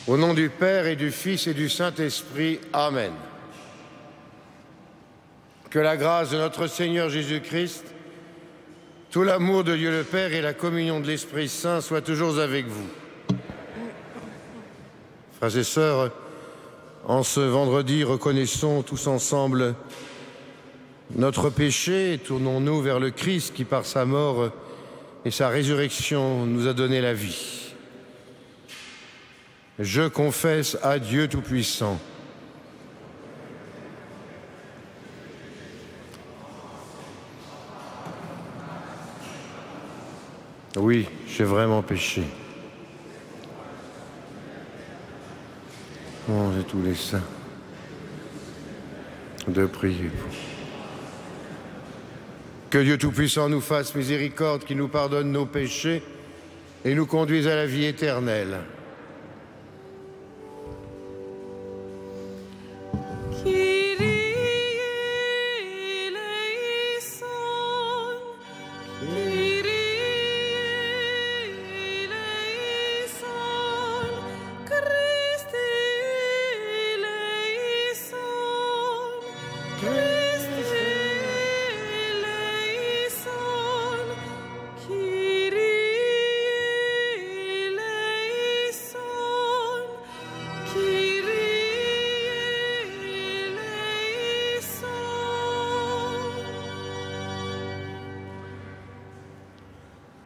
Au nom du Père et du Fils et du Saint-Esprit. Amen. Que la grâce de notre Seigneur Jésus-Christ, tout l'amour de Dieu le Père et la communion de l'Esprit Saint soient toujours avec vous. Frères et sœurs, en ce vendredi, reconnaissons tous ensemble notre péché et tournons-nous vers le Christ qui, par sa mort et sa résurrection, nous a donné la vie. Je confesse à Dieu Tout-Puissant. Oui, j'ai vraiment péché. J'ai tous les saints de prier pour. Que Dieu Tout-Puissant nous fasse miséricorde, qu'il nous pardonne nos péchés et nous conduise à la vie éternelle.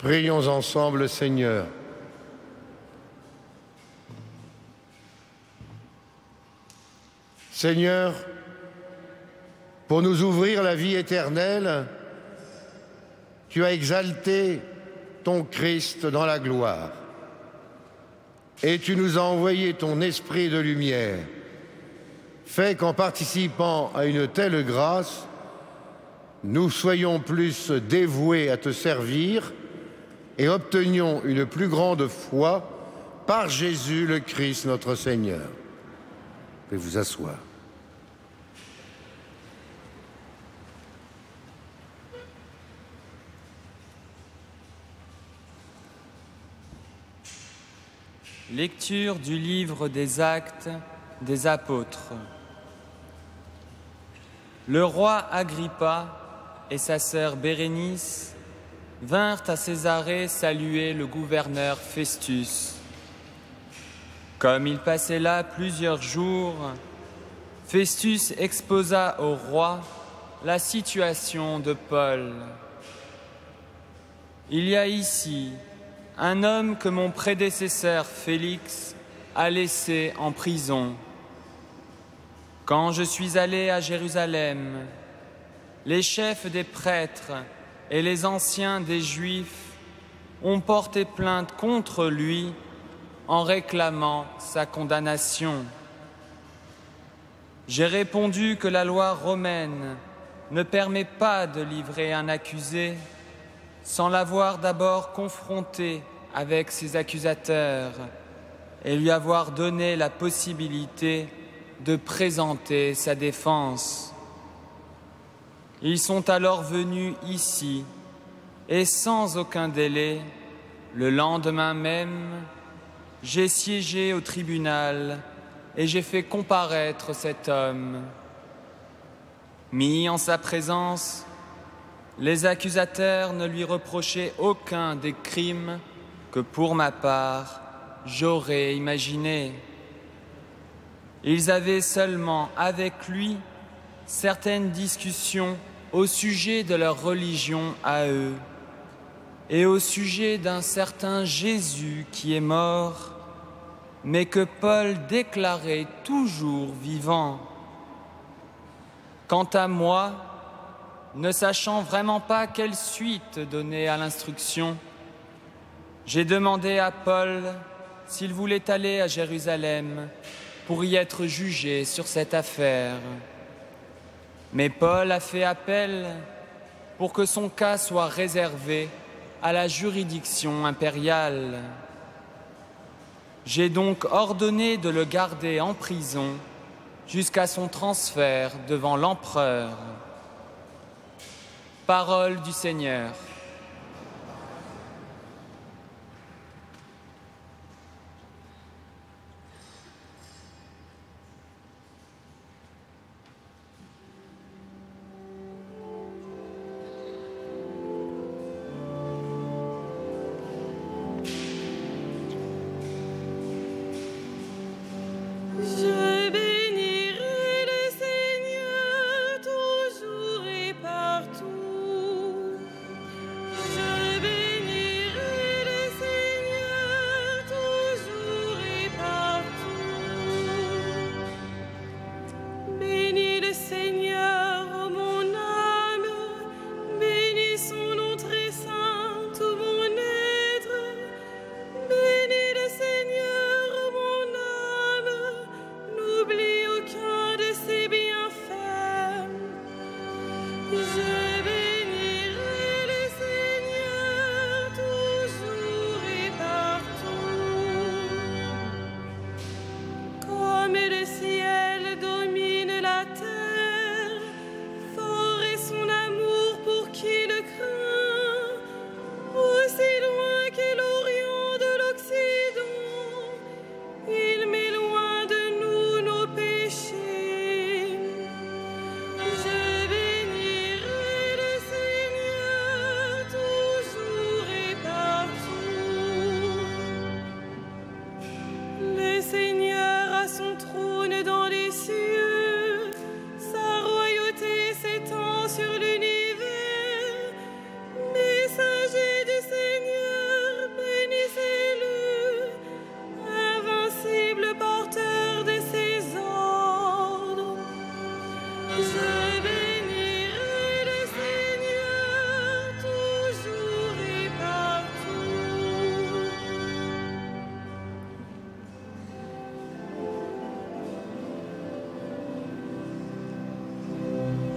Prions ensemble le Seigneur. Seigneur, pour nous ouvrir la vie éternelle, tu as exalté ton Christ dans la gloire et tu nous as envoyé ton esprit de lumière. Fais qu'en participant à une telle grâce, nous soyons plus dévoués à te servir et obtenions une plus grande foi par Jésus le Christ notre Seigneur. Veuillez vous asseoir. Lecture du livre des Actes des Apôtres. Le roi Agrippa et sa sœur Bérénice vinrent à Césarée saluer le gouverneur Festus. Comme il passait là plusieurs jours, Festus exposa au roi la situation de Paul. Il y a ici un homme que mon prédécesseur Félix a laissé en prison. Quand je suis allé à Jérusalem, les chefs des prêtres et les anciens des Juifs ont porté plainte contre lui en réclamant sa condamnation. J'ai répondu que la loi romaine ne permet pas de livrer un accusé sans l'avoir d'abord confronté avec ses accusateurs et lui avoir donné la possibilité de présenter sa défense. Ils sont alors venus ici, et sans aucun délai, le lendemain même, j'ai siégé au tribunal et j'ai fait comparaître cet homme. Mis en sa présence, les accusateurs ne lui reprochaient aucun des crimes que, pour ma part, j'aurais imaginé. Ils avaient seulement avec lui certaines discussions au sujet de leur religion à eux et au sujet d'un certain Jésus qui est mort, mais que Paul déclarait toujours vivant. Quant à moi, ne sachant vraiment pas quelle suite donner à l'instruction, j'ai demandé à Paul s'il voulait aller à Jérusalem pour y être jugé sur cette affaire. Mais Paul a fait appel pour que son cas soit réservé à la juridiction impériale. J'ai donc ordonné de le garder en prison jusqu'à son transfert devant l'empereur. Parole du Seigneur.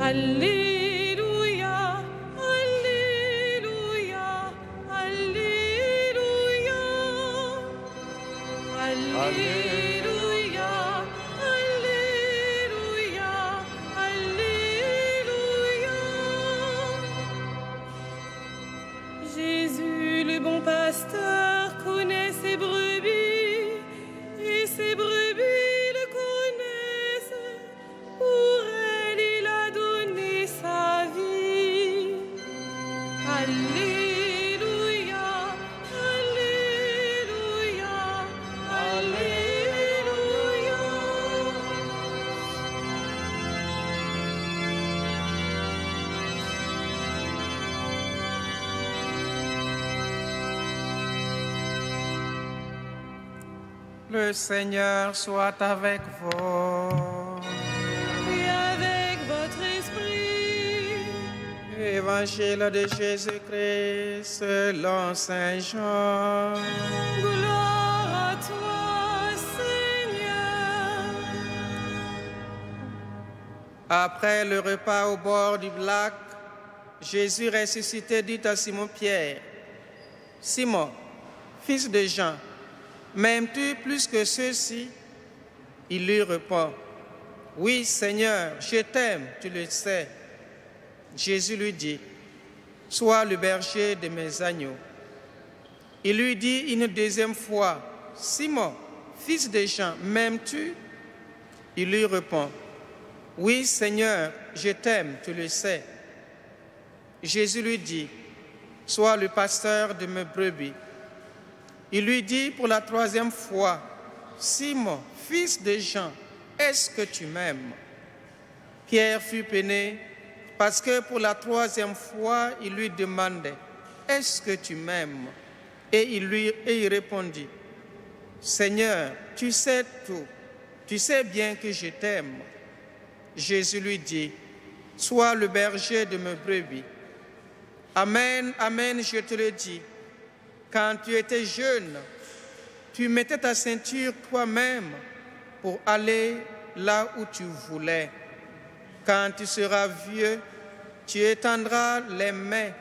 Alléluia, Alléluia, Alléluia, Alléluia, Alléluia, Alléluia. Jésus, le bon pasteur, connaît ses brebis et ses brebis le connaissent. Pour elle, il a donné sa vie. Alléluia, Alléluia, Alléluia. Le Seigneur soit avec vous. Et avec votre esprit. Évangile de Jésus-Christ selon Saint Jean. Gloire à toi, Seigneur. Après le repas au bord du lac, Jésus ressuscité dit à Simon-Pierre, « Simon, fils de Jean, m'aimes-tu plus que ceux-ci » Il lui répond, « Oui, Seigneur, je t'aime, tu le sais. » Jésus lui dit, « Sois le berger de mes agneaux. » Il lui dit une deuxième fois, « Simon, fils de Jean, m'aimes-tu » Il lui répond, « Oui, Seigneur, je t'aime, tu le sais. » Jésus lui dit, « Sois le pasteur de mes brebis. » Il lui dit pour la troisième fois, « Simon, fils de Jean, est-ce que tu m'aimes » Pierre fut peiné parce que pour la troisième fois, il lui demandait, « Est-ce que tu m'aimes » Et il répondit, « Seigneur, tu sais tout, tu sais bien que je t'aime. » Jésus lui dit, « Sois le berger de mes brebis. Amen, amen, je te le dis. Quand tu étais jeune, tu mettais ta ceinture toi-même pour aller là où tu voulais. Quand tu seras vieux, tu étendras les mains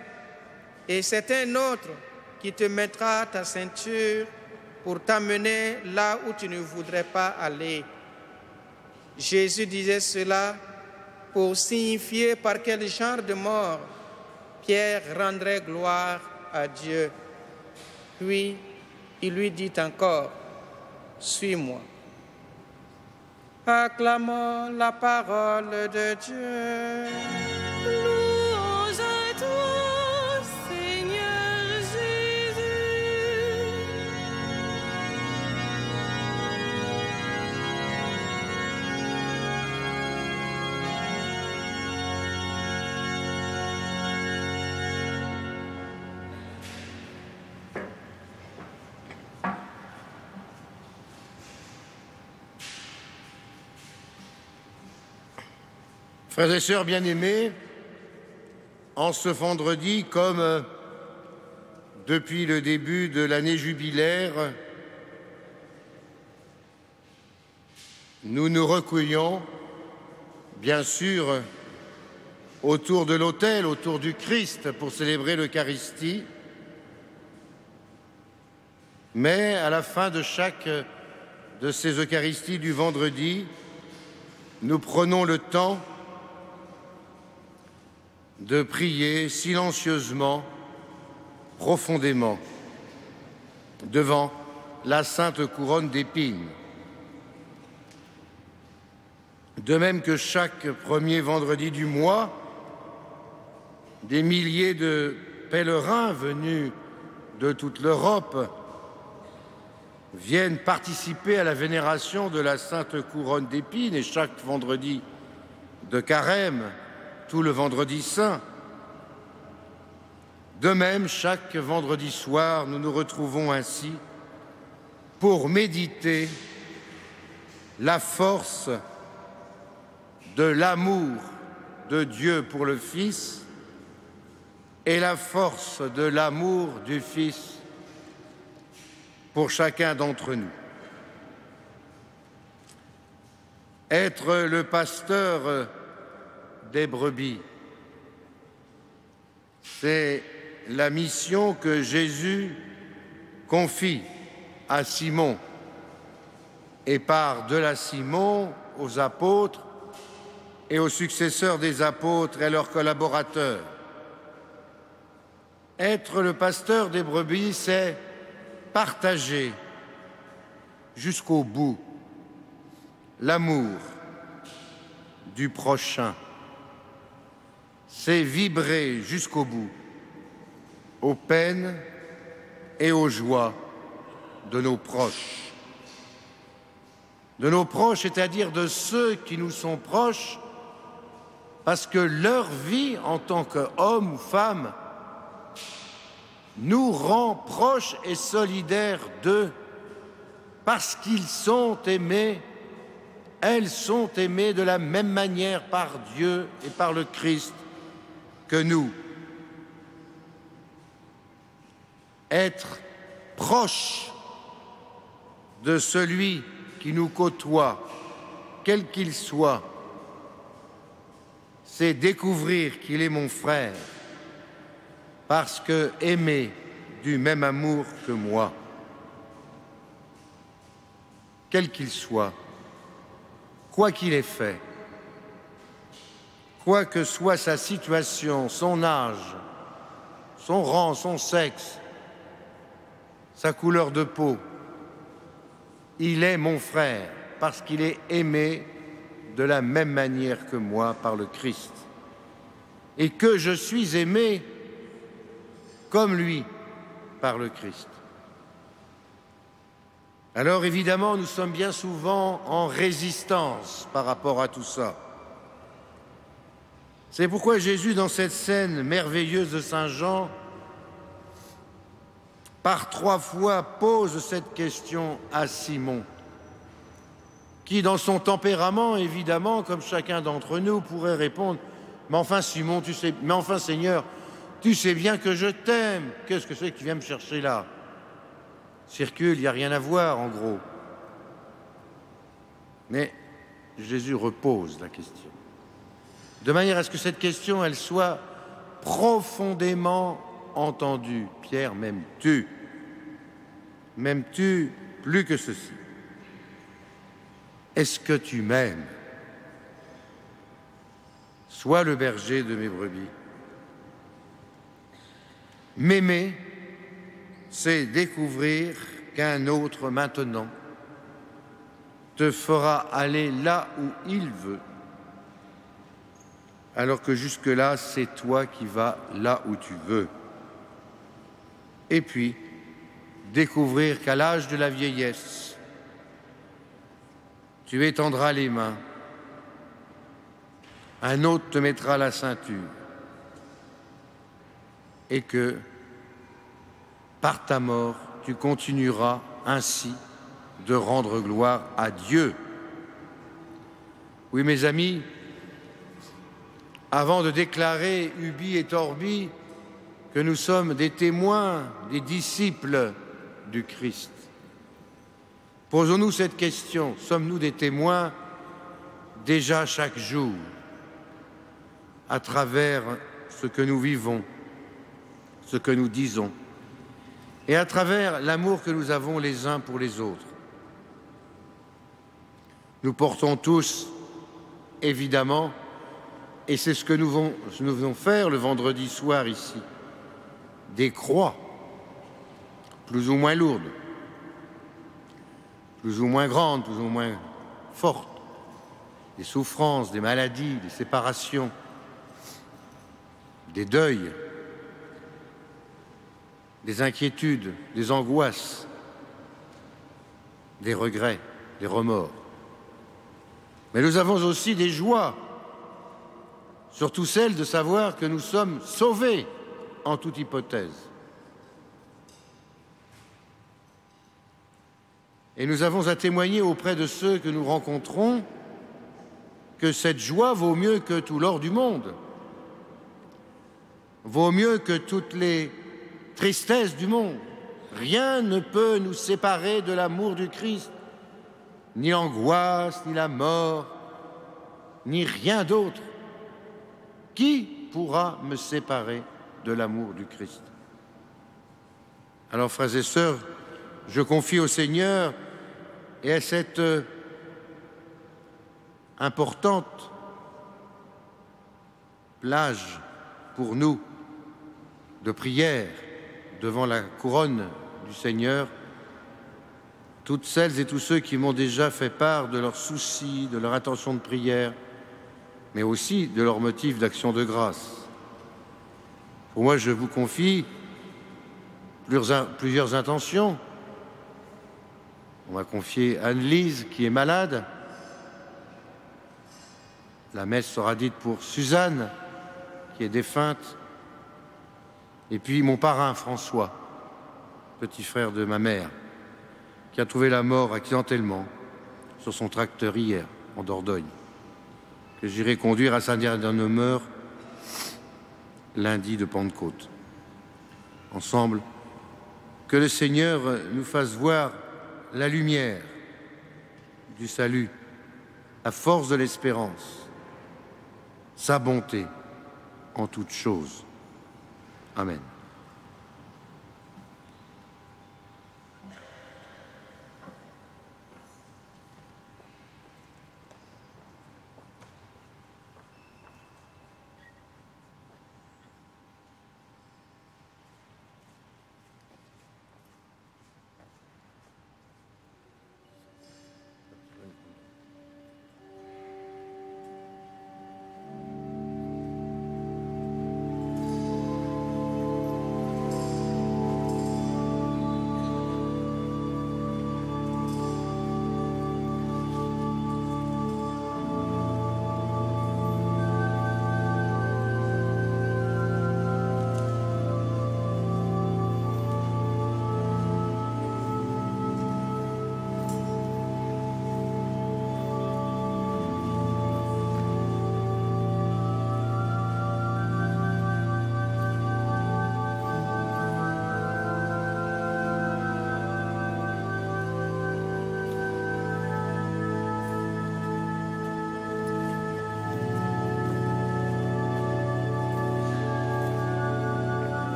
et c'est un autre qui te mettra ta ceinture pour t'amener là où tu ne voudrais pas aller. » Jésus disait cela pour signifier par quel genre de mort Pierre rendrait gloire à Dieu. Puis, il lui dit encore, « Suis-moi. » Acclamons la parole de Dieu. Louange à toi, Seigneur Jésus. Frères et sœurs bien-aimés, en ce vendredi, comme depuis le début de l'année jubilaire, nous nous recueillons, bien sûr, autour de l'autel, autour du Christ, pour célébrer l'Eucharistie. Mais à la fin de chaque de ces Eucharisties du vendredi, nous prenons le temps de prier silencieusement, profondément, devant la sainte couronne d'épines. De même que chaque premier vendredi du mois, des milliers de pèlerins venus de toute l'Europe viennent participer à la vénération de la sainte couronne d'épines, et chaque vendredi de carême, tout le vendredi saint. De même, chaque vendredi soir, nous nous retrouvons ainsi pour méditer la force de l'amour de Dieu pour le Fils et la force de l'amour du Fils pour chacun d'entre nous. Être le pasteur des brebis, c'est la mission que Jésus confie à Simon et par-delà Simon aux apôtres et aux successeurs des apôtres et leurs collaborateurs. Être le pasteur des brebis, c'est partager jusqu'au bout l'amour du prochain. C'est vibrer jusqu'au bout aux peines et aux joies de nos proches. De nos proches, c'est-à-dire de ceux qui nous sont proches, parce que leur vie en tant qu'hommes ou femmes nous rend proches et solidaires d'eux, parce qu'ils sont aimés, elles sont aimées de la même manière par Dieu et par le Christ que nous. Être proche de celui qui nous côtoie, quel qu'il soit, c'est découvrir qu'il est mon frère, parce que aimé du même amour que moi, quel qu'il soit, quoi qu'il ait fait, quoi que soit sa situation, son âge, son rang, son sexe, sa couleur de peau, il est mon frère parce qu'il est aimé de la même manière que moi par le Christ et que je suis aimé comme lui par le Christ. Alors évidemment, nous sommes bien souvent en résistance par rapport à tout ça. C'est pourquoi Jésus, dans cette scène merveilleuse de Saint Jean, par 3 fois pose cette question à Simon, qui, dans son tempérament, évidemment, comme chacun d'entre nous, pourrait répondre « Mais enfin, Simon, mais enfin, Seigneur, tu sais bien que je t'aime. Qu'est-ce que c'est que tu viens me chercher là ? Circule, il n'y a rien à voir, en gros. » Mais Jésus repose la question, de manière à ce que cette question, elle soit profondément entendue. « Pierre, m'aimes-tu ? M'aimes-tu plus que ceci ? Est-ce que tu m'aimes ? Sois le berger de mes brebis. » M'aimer, c'est découvrir qu'un autre maintenant te fera aller là où il veut, alors que jusque-là, c'est toi qui vas là où tu veux. Et puis, découvrir qu'à l'âge de la vieillesse, tu étendras les mains, un autre te mettra la ceinture, et que, par ta mort, tu continueras ainsi de rendre gloire à Dieu. Oui, mes amis, avant de déclarer ubi et orbi que nous sommes des témoins, des disciples du Christ, posons-nous cette question: sommes-nous des témoins déjà chaque jour à travers ce que nous vivons, ce que nous disons, et à travers l'amour que nous avons les uns pour les autres? Nous portons tous, évidemment, et c'est ce que nous venons faire le vendredi soir ici, des croix, plus ou moins lourdes, plus ou moins grandes, plus ou moins fortes, des souffrances, des maladies, des séparations, des deuils, des inquiétudes, des angoisses, des regrets, des remords. Mais nous avons aussi des joies, surtout celle de savoir que nous sommes sauvés en toute hypothèse. Et nous avons à témoigner auprès de ceux que nous rencontrons que cette joie vaut mieux que tout l'or du monde, vaut mieux que toutes les tristesses du monde. Rien ne peut nous séparer de l'amour du Christ, ni l'angoisse, ni la mort, ni rien d'autre. Qui pourra me séparer de l'amour du Christ? Alors, frères et sœurs, je confie au Seigneur et à cette importante plage pour nous de prière devant la couronne du Seigneur, toutes celles et tous ceux qui m'ont déjà fait part de leurs soucis, de leur attention de prière, mais aussi de leurs motifs d'action de grâce. Pour moi, je vous confie plusieurs intentions. On m'a confié Anne-Lise, qui est malade. La messe sera dite pour Suzanne, qui est défunte. Et puis mon parrain, François, petit frère de ma mère, qui a trouvé la mort accidentellement sur son tracteur hier, en Dordogne, que j'irai conduire à Saint-Dié-d'en-Demeure lundi de Pentecôte. Ensemble, que le Seigneur nous fasse voir la lumière du salut, la force de l'espérance, sa bonté en toutes choses. Amen.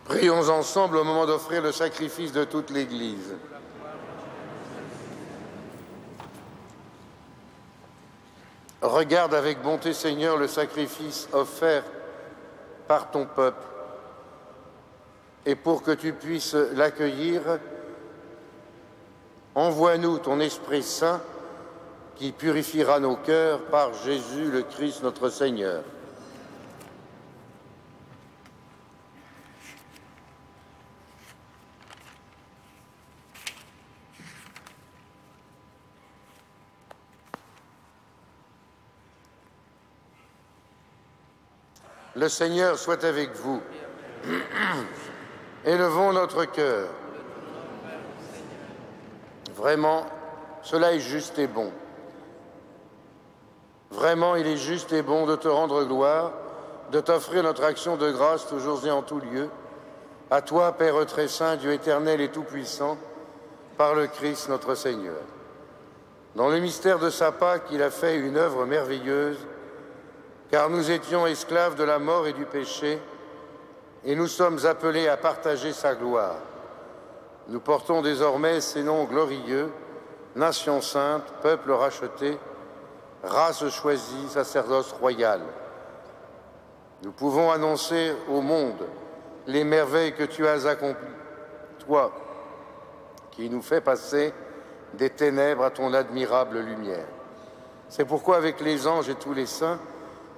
Prions ensemble au moment d'offrir le sacrifice de toute l'Église. Regarde avec bonté, Seigneur, le sacrifice offert par ton peuple, et pour que tu puisses l'accueillir, envoie-nous ton Esprit Saint qui purifiera nos cœurs par Jésus le Christ notre Seigneur. Le Seigneur soit avec vous. Élevons notre cœur. Vraiment, cela est juste et bon. Vraiment, il est juste et bon de te rendre gloire, de t'offrir notre action de grâce toujours et en tout lieu. À toi, Père très saint, Dieu éternel et tout-puissant, par le Christ notre Seigneur. Dans le mystère de sa Pâque, il a fait une œuvre merveilleuse, car nous étions esclaves de la mort et du péché, et nous sommes appelés à partager sa gloire. Nous portons désormais ces noms glorieux, nation sainte, peuple racheté, race choisie, sacerdoce royal. Nous pouvons annoncer au monde les merveilles que tu as accomplies, toi qui nous fais passer des ténèbres à ton admirable lumière. C'est pourquoi avec les anges et tous les saints,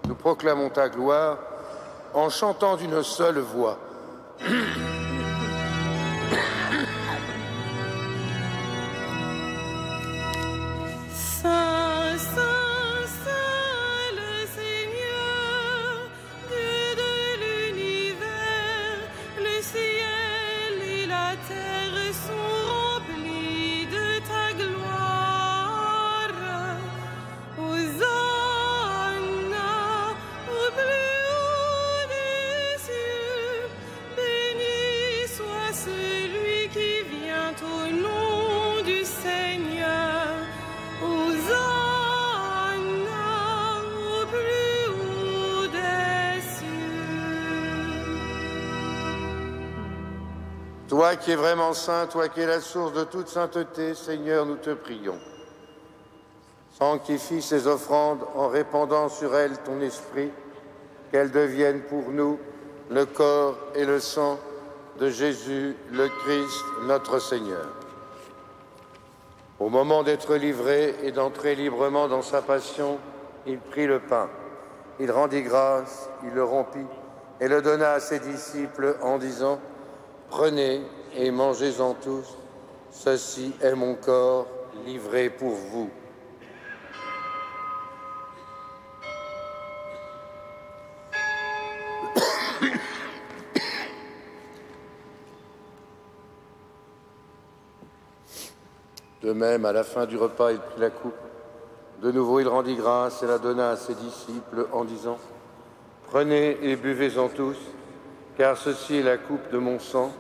nous proclamons ta gloire en chantant d'une seule voix. Saint, Saint, Saint, le Seigneur, Dieu de l'univers, le ciel et la terre sont remplis de ta gloire. Hosanna au plus haut des cieux, béni soit celui qui vient au nom du Seigneur. Hosanna au plus haut des cieux. Toi qui es vraiment saint, toi qui es la source de toute sainteté, Seigneur, nous te prions. Sanctifie ces offrandes en répandant sur elles ton esprit, qu'elles deviennent pour nous le corps et le sang de Jésus, le Christ, notre Seigneur. Au moment d'être livré et d'entrer librement dans sa passion, il prit le pain. Il rendit grâce, il le rompit et le donna à ses disciples en disant « Prenez et mangez-en tous, ceci est mon corps livré pour vous. » De même, à la fin du repas, il prit la coupe. De nouveau, il rendit grâce et la donna à ses disciples en disant « Prenez et buvez-en tous, car ceci est la coupe de mon sang,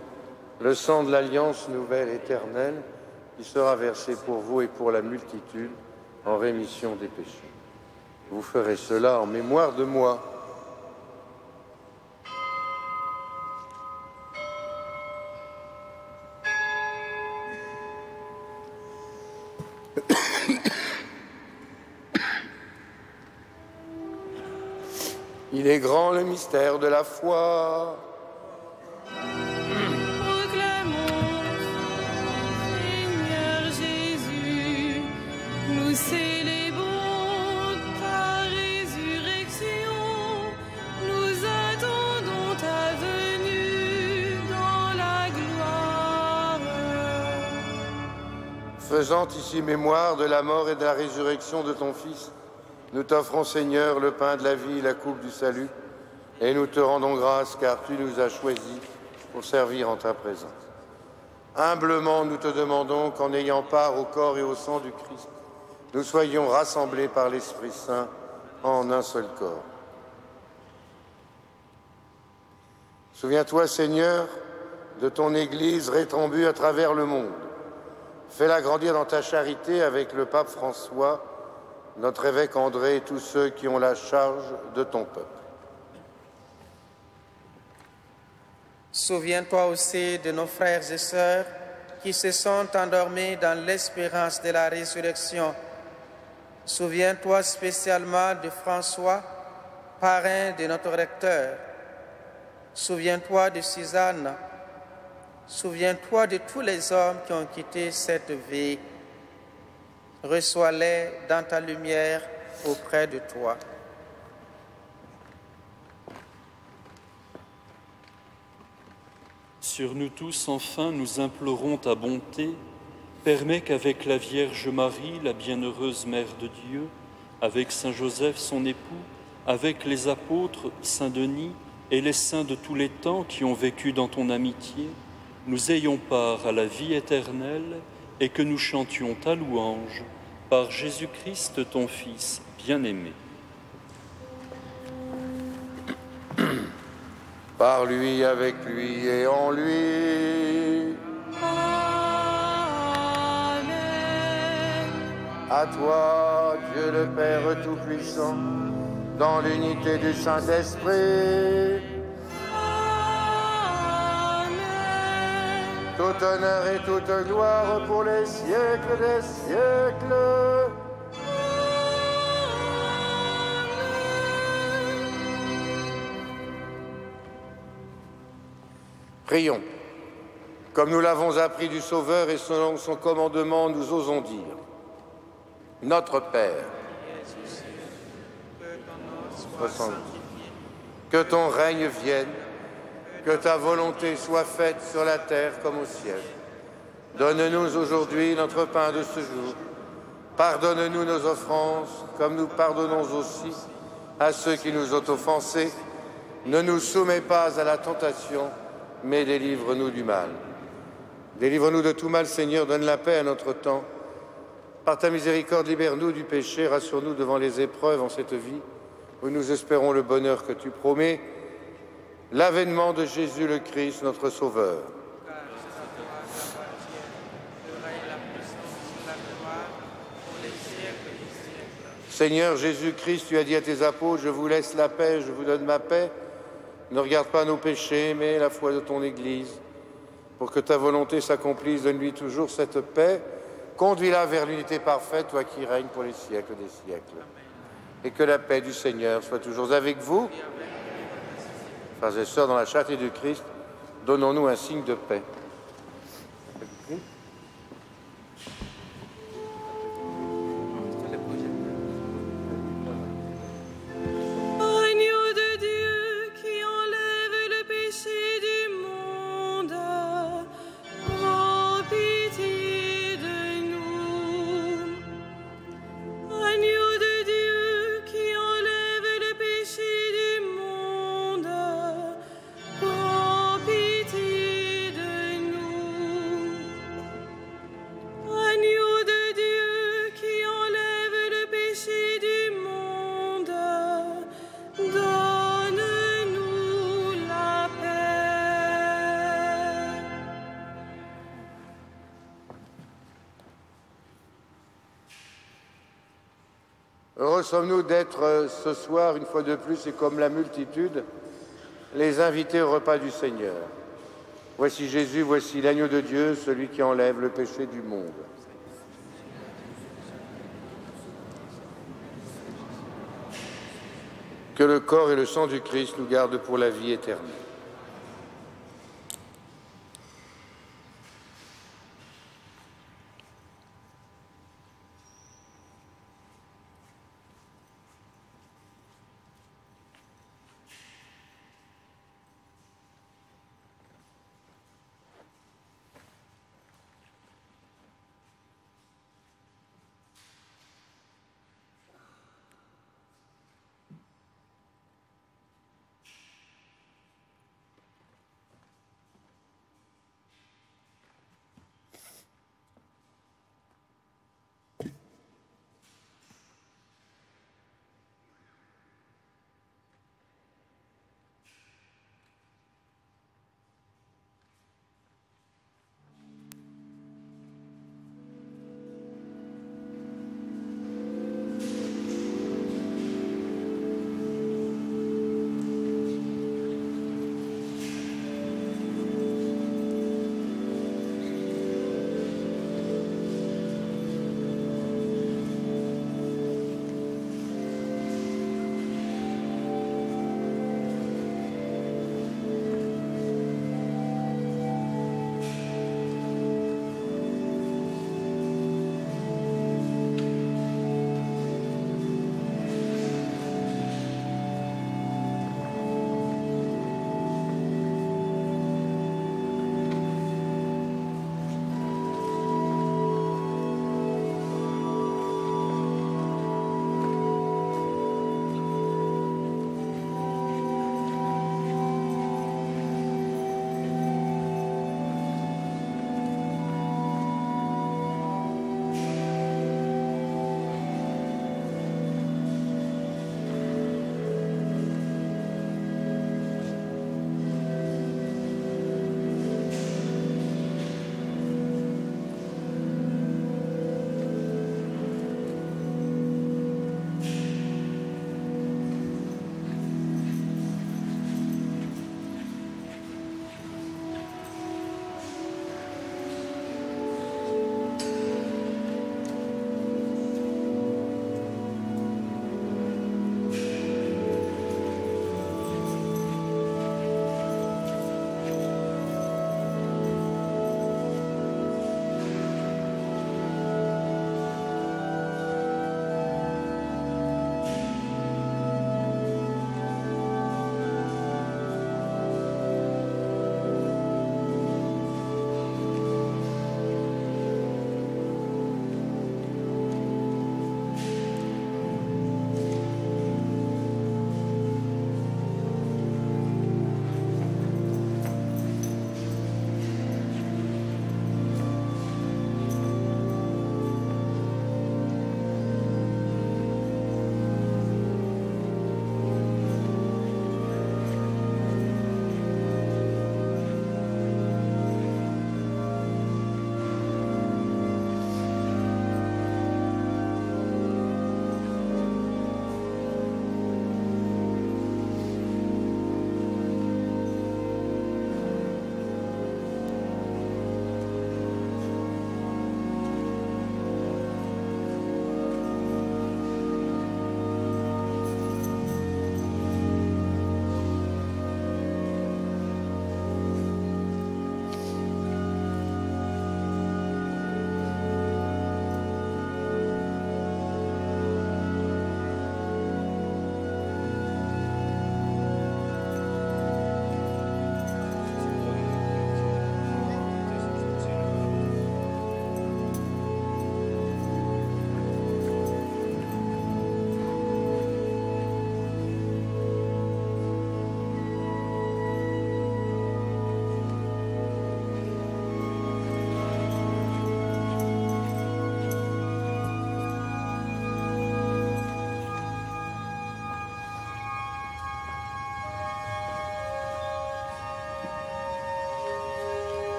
le sang de l'alliance nouvelle éternelle, qui sera versé pour vous et pour la multitude en rémission des péchés. Vous ferez cela en mémoire de moi. » Il est grand le mystère de la foi. Proclamons, Seigneur Jésus, nous célébrons ta résurrection, nous attendons ta venue dans la gloire. Faisant ici mémoire de la mort et de la résurrection de ton Fils, nous t'offrons, Seigneur, le pain de la vie, la coupe du salut, et nous te rendons grâce car tu nous as choisis pour servir en ta présence. Humblement, nous te demandons qu'en ayant part au corps et au sang du Christ, nous soyons rassemblés par l'Esprit Saint en un seul corps. Souviens-toi, Seigneur, de ton Église répandue à travers le monde. Fais-la grandir dans ta charité avec le pape François, notre évêque André et tous ceux qui ont la charge de ton peuple. Souviens-toi aussi de nos frères et sœurs qui se sont endormis dans l'espérance de la résurrection. Souviens-toi spécialement de François, parrain de notre recteur. Souviens-toi de Suzanne. Souviens-toi de tous les hommes qui ont quitté cette vie. Reçois-les dans ta lumière auprès de toi. Sur nous tous, enfin, nous implorons ta bonté. Permets qu'avec la Vierge Marie, la bienheureuse Mère de Dieu, avec Saint Joseph, son époux, avec les apôtres, Saint Denis et les saints de tous les temps qui ont vécu dans ton amitié, nous ayons part à la vie éternelle et que nous chantions ta louange par Jésus-Christ, ton Fils bien-aimé. Par lui, avec lui et en lui. Amen. À toi, Dieu le Père Tout-Puissant, dans l'unité du Saint-Esprit, Amen. tout honneur et toute gloire pour les siècles des siècles. Prions. Comme nous l'avons appris du Sauveur et selon son commandement, nous osons dire: Notre Père, que ton règne vienne, que ta volonté soit faite sur la terre comme au ciel. Donne-nous aujourd'hui notre pain de ce jour. Pardonne-nous nos offenses, comme nous pardonnons aussi à ceux qui nous ont offensés. Ne nous soumets pas à la tentation, mais délivre-nous du mal. Délivre-nous de tout mal, Seigneur, donne la paix à notre temps. Par ta miséricorde, libère-nous du péché, rassure-nous devant les épreuves en cette vie, où nous espérons le bonheur que tu promets, l'avènement de Jésus le Christ, notre Sauveur. Seigneur Jésus-Christ, tu as dit à tes apôtres: je vous laisse la paix, je vous donne ma paix. Ne regarde pas nos péchés, mais la foi de ton Église. Pour que ta volonté s'accomplisse, donne-lui toujours cette paix. Conduis-la vers l'unité parfaite, toi qui règnes pour les siècles des siècles. Et que la paix du Seigneur soit toujours avec vous. Frères et sœurs, dans la charité du Christ, donnons-nous un signe de paix. Heureux sommes-nous d'être ce soir, une fois de plus, et comme la multitude, les invités au repas du Seigneur. Voici Jésus, voici l'agneau de Dieu, celui qui enlève le péché du monde. Que le corps et le sang du Christ nous gardent pour la vie éternelle.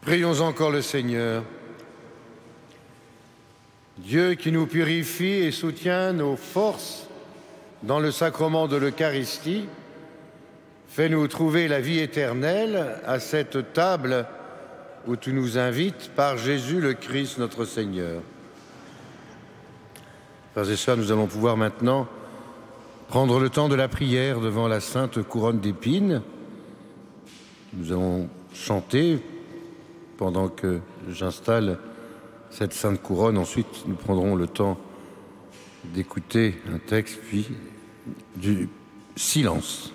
Prions encore le Seigneur. Dieu qui nous purifie et soutient nos forces dans le sacrement de l'Eucharistie, fais-nous trouver la vie éternelle à cette table où tu nous invites par Jésus le Christ notre Seigneur. Frères et sœurs, nous allons pouvoir maintenant prendre le temps de la prière devant la sainte couronne d'épines. Nous allons chanter pendant que j'installe cette sainte couronne. Ensuite, nous prendrons le temps d'écouter un texte, puis du silence.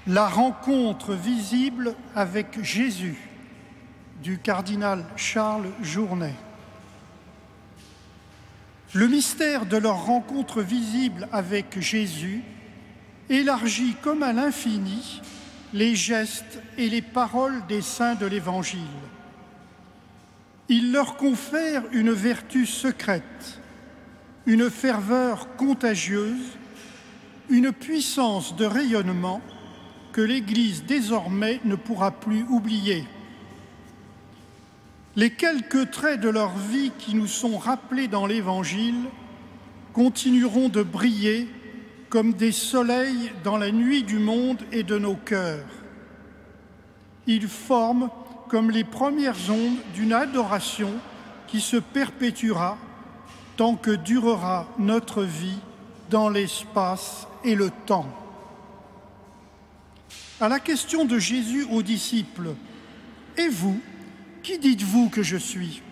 La rencontre visible avec Jésus du cardinal Charles Journet. Le mystère de leur rencontre visible avec Jésus élargit comme à l'infini les gestes et les paroles des saints de l'Évangile. Il leur confère une vertu secrète, une ferveur contagieuse, une puissance de rayonnement que l'Église désormais ne pourra plus oublier. Les quelques traits de leur vie qui nous sont rappelés dans l'Évangile continueront de briller comme des soleils dans la nuit du monde et de nos cœurs. Ils forment comme les premières ondes d'une adoration qui se perpétuera tant que durera notre vie dans l'espace et le temps. À la question de Jésus aux disciples, « Et vous, qui dites-vous que je suis ?»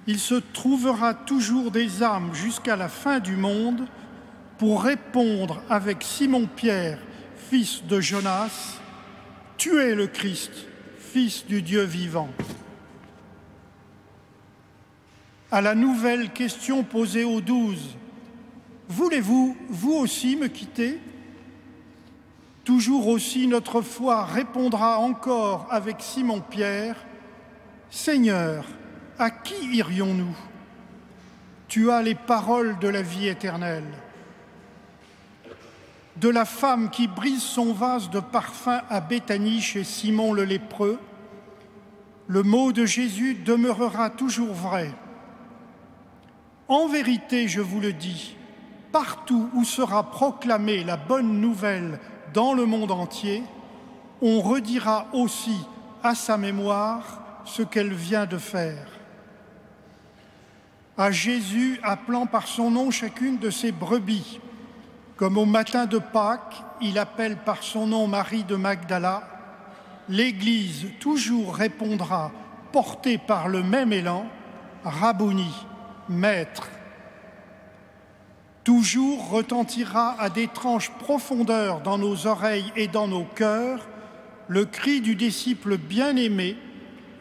Il se trouvera toujours des âmes jusqu'à la fin du monde pour répondre avec Simon-Pierre, fils de Jonas, « Tu es le Christ, fils du Dieu vivant. » À la nouvelle question posée aux 12, « voulez-vous, vous aussi, me quitter? Toujours aussi, notre foi répondra encore avec Simon-Pierre, « Seigneur, à qui irions-nous? Tu as les paroles de la vie éternelle. » De la femme qui brise son vase de parfum à Béthanie chez Simon le lépreux, le mot de Jésus demeurera toujours vrai. En vérité, je vous le dis, partout où sera proclamée la bonne nouvelle dans le monde entier, on redira aussi à sa mémoire ce qu'elle vient de faire. À Jésus appelant par son nom chacune de ses brebis, comme au matin de Pâques, il appelle par son nom Marie de Magdala, l'Église toujours répondra, portée par le même élan, Rabouni, Maître. Toujours retentira à d'étranges profondeurs dans nos oreilles et dans nos cœurs le cri du disciple bien-aimé,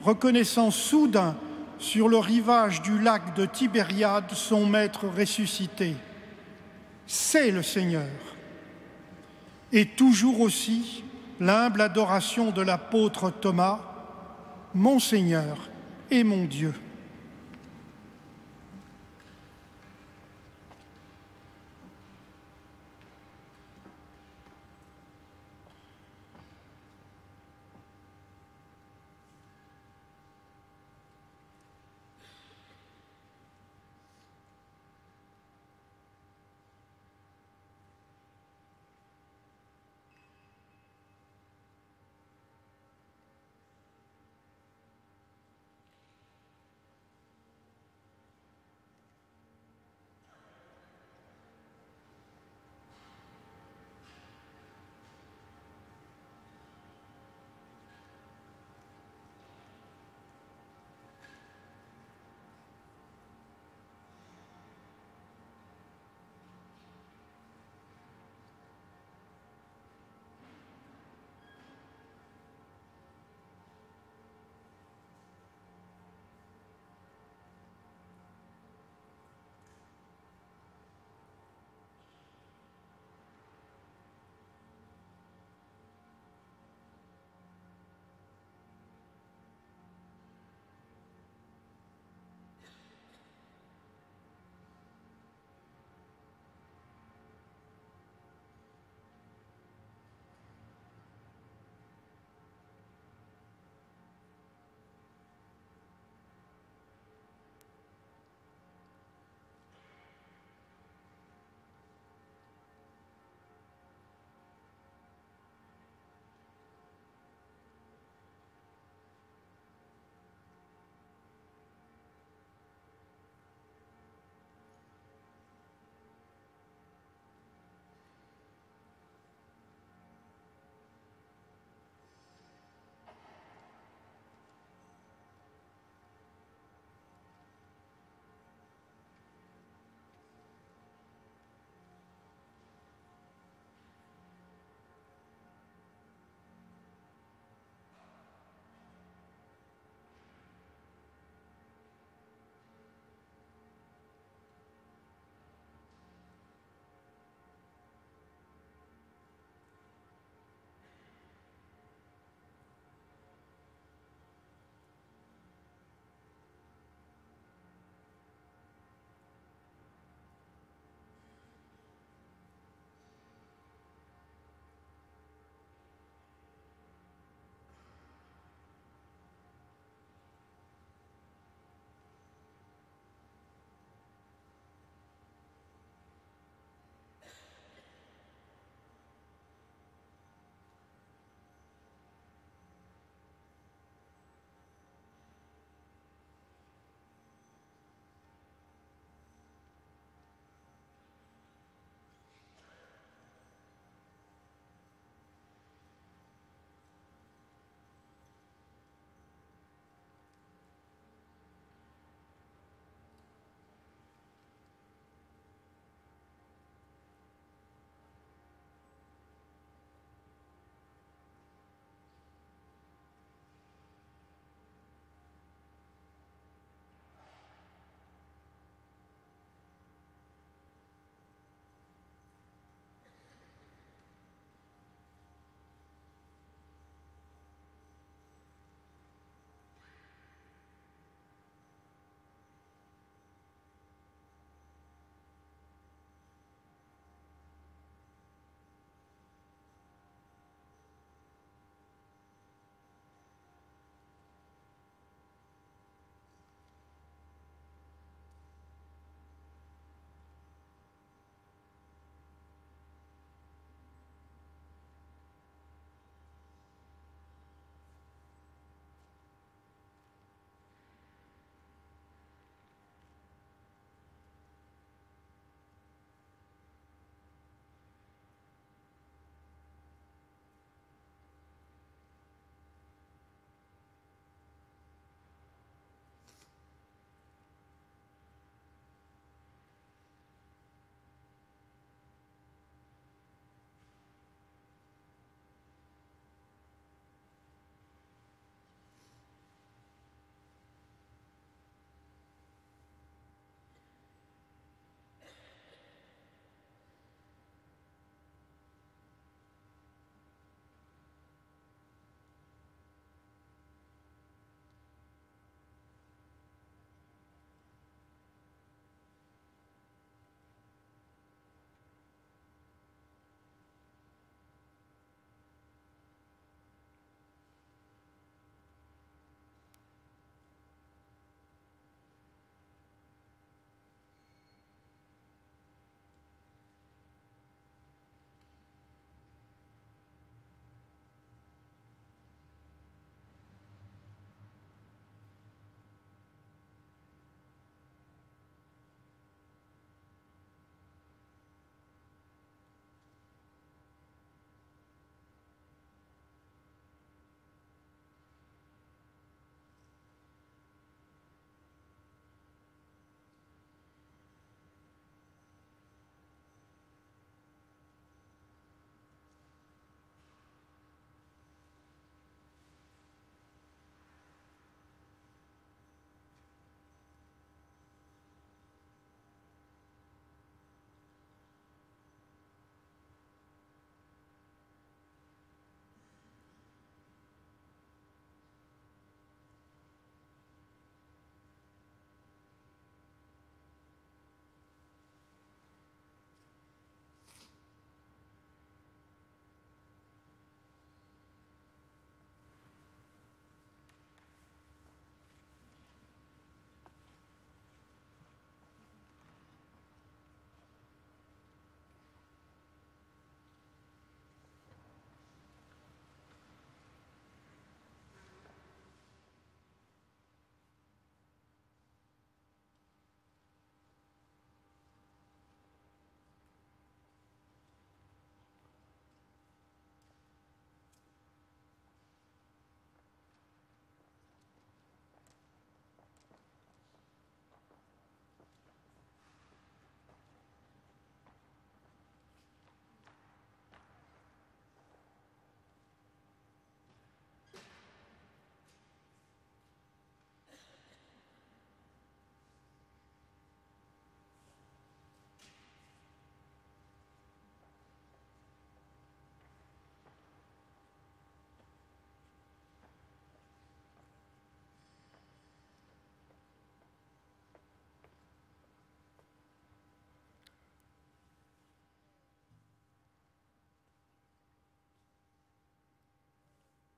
reconnaissant soudain sur le rivage du lac de Tibériade son Maître ressuscité. C'est le Seigneur. Et toujours aussi, l'humble adoration de l'apôtre Thomas, mon Seigneur et mon Dieu.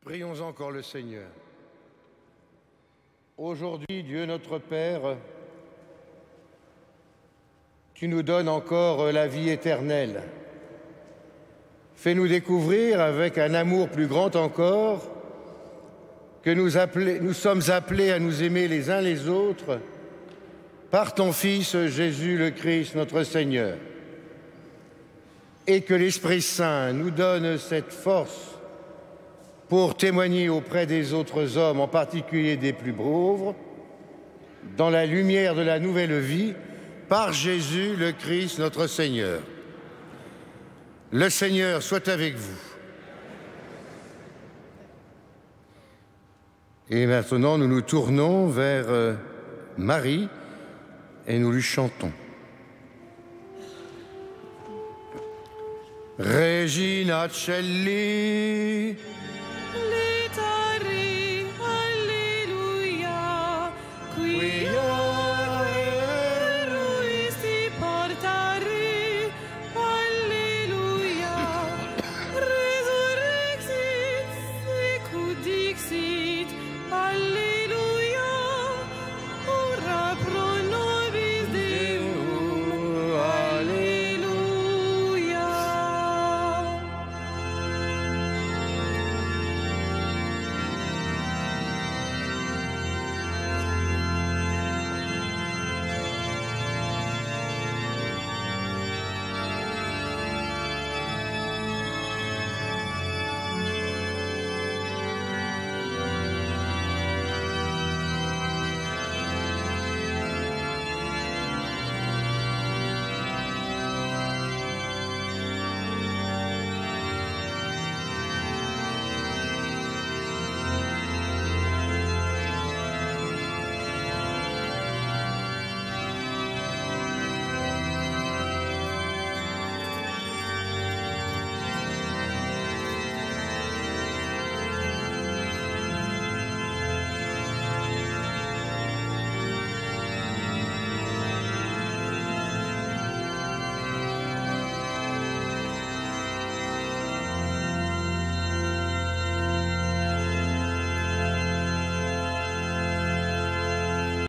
Prions encore le Seigneur. Aujourd'hui, Dieu notre Père, tu nous donnes encore la vie éternelle. Fais-nous découvrir avec un amour plus grand encore que nous sommes appelés à nous aimer les uns les autres par ton Fils Jésus le Christ, notre Seigneur. Et que l'Esprit Saint nous donne cette force pour témoigner auprès des autres hommes, en particulier des plus pauvres, dans la lumière de la nouvelle vie, par Jésus le Christ, notre Seigneur. Le Seigneur soit avec vous. Et maintenant, nous nous tournons vers Marie et nous lui chantons. Regina Celli.